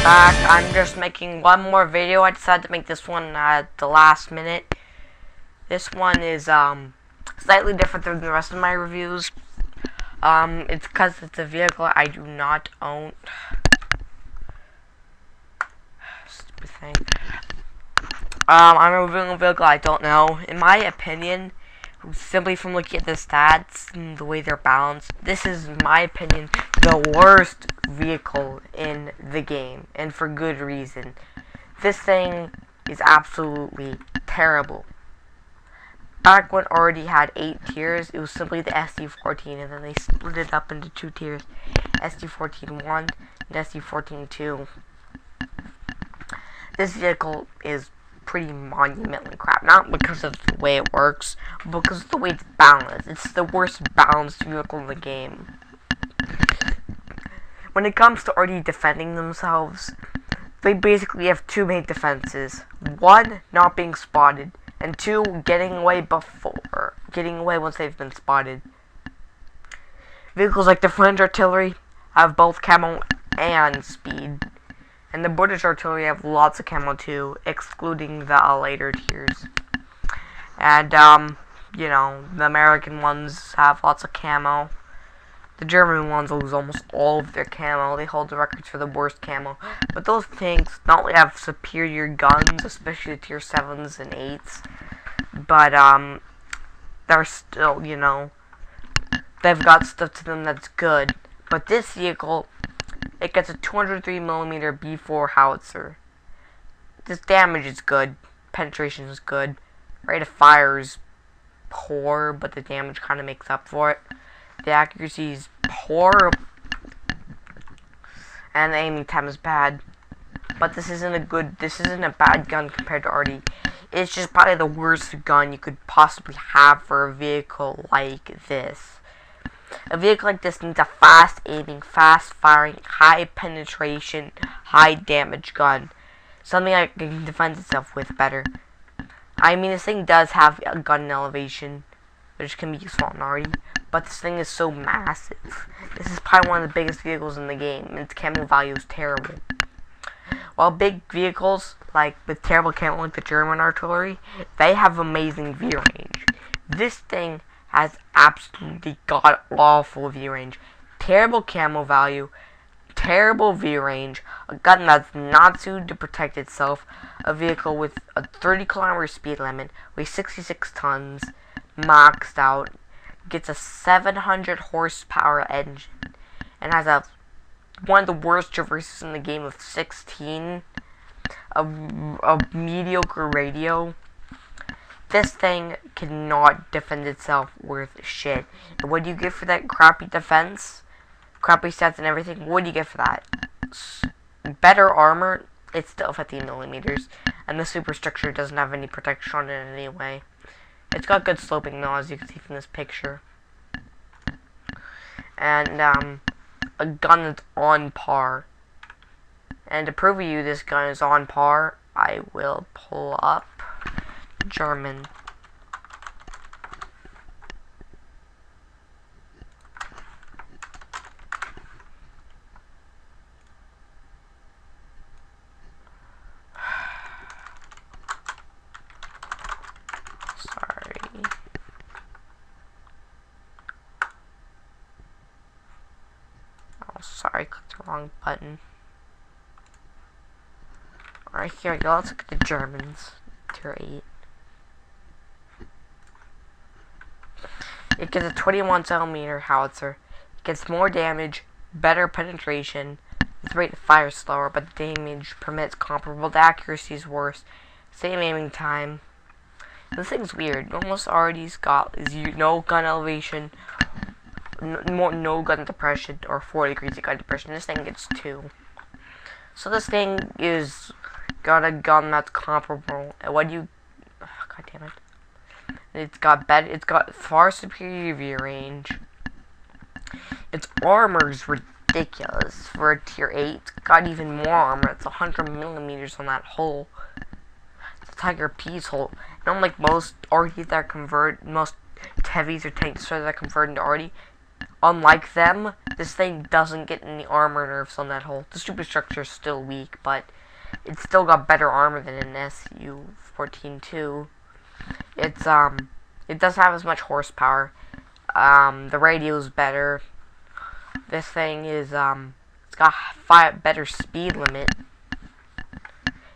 back. I'm just making one more video. I decided to make this one at the last minute. This one is slightly different than the rest of my reviews. It's because it's a vehicle I do not own. Stupid thing. I'm reviewing a vehicle I don't know. In my opinion, simply from looking at the stats and the way they're balanced, this is, in my opinion, the worst vehicle in the game, and for good reason. This thing is absolutely terrible. Back when it already had 8 tiers, it was simply the SU-14, and then they split it up into 2 tiers, SU-14-1 and SU-14-2. This vehicle is pretty monumentally crap, not because of the way it works, but because of the way it's balanced. It's the worst balanced vehicle in the game. When it comes to already defending themselves, they basically have 2 main defenses. 1, not being spotted, and 2, getting away once they've been spotted. Vehicles like the French artillery have both camo and speed. And the British artillery have lots of camo too, excluding the later tiers. And, you know, the American ones have lots of camo. The German ones lose almost all of their camo. They hold the records for the worst camo. But those tanks not only have superior guns, especially the tier 7s and 8s, but, they're still, you know, they've got stuff to them that's good. But this vehicle, it gets a 203mm B4 howitzer. This damage is good. Penetration is good. Rate of fire is poor, but the damage kind of makes up for it. The accuracy is poor, and the aiming time is bad. But this isn't a bad gun compared to RD. It's just probably the worst gun you could possibly have for a vehicle like this. A vehicle like this needs a fast aiming, fast firing, high penetration, high damage gun. Something that can defend itself with better. I mean, this thing does have a gun elevation, which can be useful on RE, but this thing is so massive. This is probably one of the biggest vehicles in the game, and its camo value is terrible. While big vehicles, like with terrible camo like the German artillery, they have amazing view range. This thing has absolutely god-awful view range. Terrible camo value, terrible view range, a gun that's not suited to protect itself, a vehicle with a 30km speed limit, weighs 66 tons, maxed out, gets a 700 horsepower engine, and has one of the worst traverses in the game of 16, a mediocre radio. This thing cannot defend itself worth shit. And what do you get for that crappy defense? Crappy stats and everything? What do you get for that? Better armor, it's still 50mm. And the superstructure doesn't have any protection on it in any way. It's got good sloping though, as you can see from this picture. And, a gun that's on par. And to prove to you this gun is on par, I will pull up German. Sorry. Oh, sorry, clicked the wrong button. Alright, here we go. Let's look at the Germans. Tier 8. It gets a 21mm howitzer. It gets more damage, better penetration. The rate of fire is slower, but the damage permits comparable. The accuracy is worse. Same aiming time. This thing's weird. Almost already's got no gun elevation, no gun depression, or 4 degrees of gun depression. This thing gets 2. So this thing is got a gun that's comparable. And what do you? Oh, God damn it! It's got far superior view range. Its armor is ridiculous for a tier 8. It's got even more armor. It's 100mm on that hull. It's a Tiger P's hull. And unlike most RDs that convert, most heavies or tanks that convert into RD, unlike them, this thing doesn't get any armor nerfs on that hull. The superstructure is still weak, but it's still got better armor than an SU-14-2. It doesn't have as much horsepower. The radio's better. This thing is, it's got better speed limit.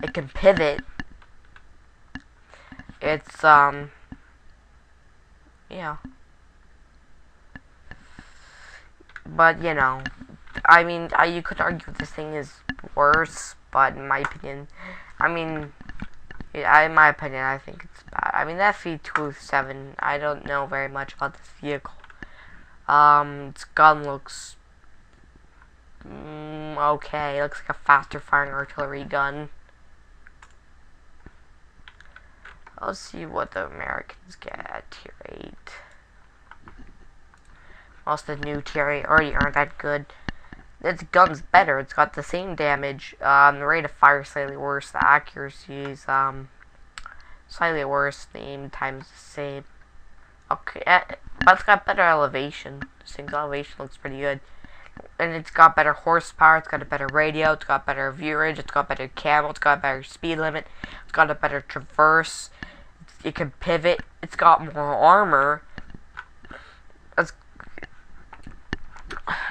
It can pivot. It's, yeah. But, you know, I mean, you could argue this thing is worse, but in my opinion, I mean, in my opinion, I think it's bad. I mean, that SU-14-2, I don't know very much about this vehicle. Its gun looks okay. It looks like a faster firing artillery gun. Let's see what the Americans get at tier 8. Most of the new tier 8 already aren't that good. Its gun's better. It's got the same damage. The rate of fire is slightly worse. The accuracy is slightly worse. The aim time's the same. Okay, but it's got better elevation. This thing's elevation looks pretty good. And it's got better horsepower. It's got a better radio. It's got better viewage. It's got better camo. It's got a better speed limit. It's got a better traverse. It can pivot. It's got more armor.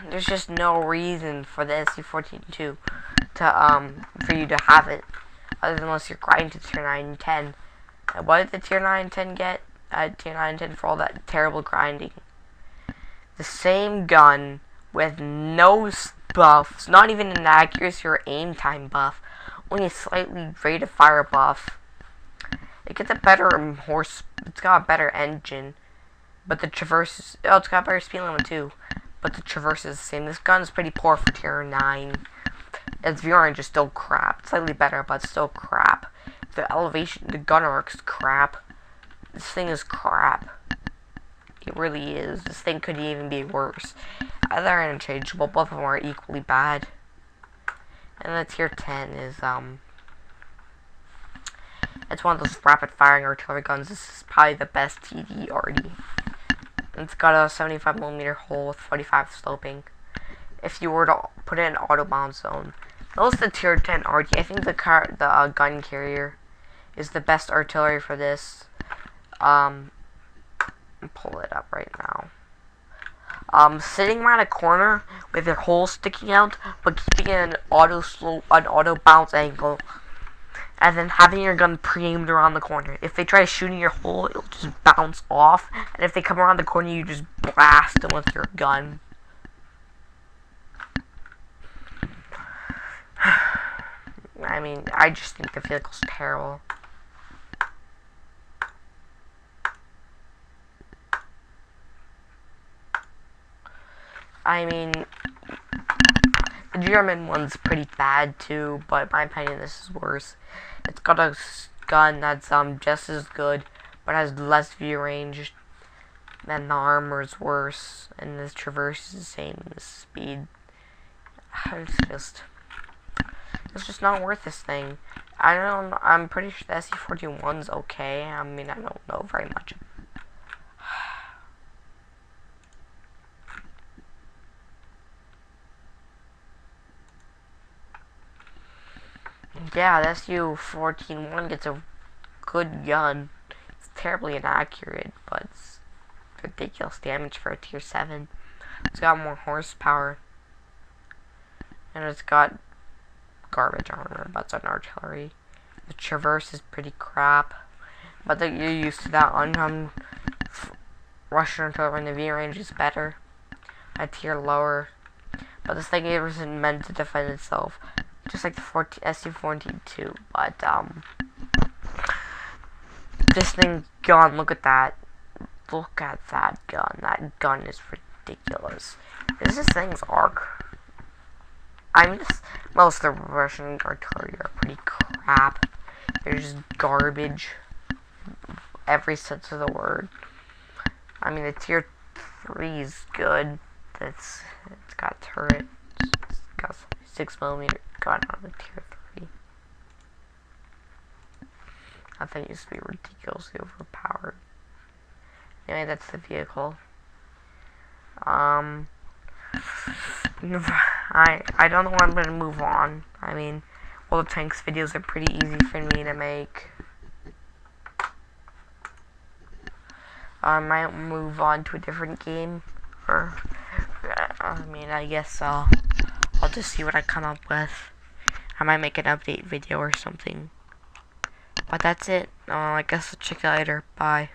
There's just no reason for the SU-14-2 for you to have it, other than unless you're grinding to tier 9 and 10. And what did the tier 9 and 10 get? Tier 9 and 10 for all that terrible grinding. The same gun with no buffs, not even an accuracy or aim time buff, only a slightly rate of fire buff. It gets a better it's got a better engine, but the traverse is, it's got a better speed limit too. But the traverse is the same. This gun is pretty poor for tier 9. Its view range is still crap. It's slightly better, but still crap. The elevation, the gun arc's crap. This thing is crap. It really is. This thing could even be worse. They're interchangeable. Both of them are equally bad. And the tier 10 is, it's one of those rapid firing artillery guns. This is probably the best TD already. It's got a 75mm hull with 45 sloping. If you were to put it in autobound zone, those the tier 10 RT. I think the gun carrier is the best artillery for this. I'll pull it up right now. Sitting around a corner with your hull sticking out, but keeping it an auto bounce angle, and then having your gun pre-aimed around the corner. If they try shooting your hull, it'll just bounce off. And if they come around the corner, you just blast them with your gun. I mean, I just think the vehicle's terrible. I mean, the German one's pretty bad too, but in my opinion, this is worse. It's got a gun that's just as good, but has less view range. Then the armor's worse, and the traverse is the same. The speed, it's just not worth this thing. I don't know. I'm pretty sure the SU-14-1's okay. I mean, I don't know very much. Yeah, the SU-14-1 gets a good gun. It's terribly inaccurate, but it's ridiculous damage for a tier 7. It's got more horsepower. And it's got garbage armor, but it's an artillery. The traverse is pretty crap. But you're used to that. Russian artillery in the V range is better. A tier lower. But this thing isn't meant to defend itself. Just like the SU-14-2, but, this thing gun, look at that. Look at that gun. That gun is ridiculous. This thing's arc. I mean, most of the Russian artillery are pretty crap. They're just garbage. Every sense of the word. I mean, the tier 3 is good. It's got turret. It's got 6mm gun on the tier 3. I think it used to be ridiculously overpowered. Anyway, that's the vehicle. I don't know what I'm gonna move on. I mean, all the tanks videos are pretty easy for me to make. I might move on to a different game, or I mean, I guess I'll just see what I come up with. I might make an update video or something. But that's it. I guess I'll check you later. Bye.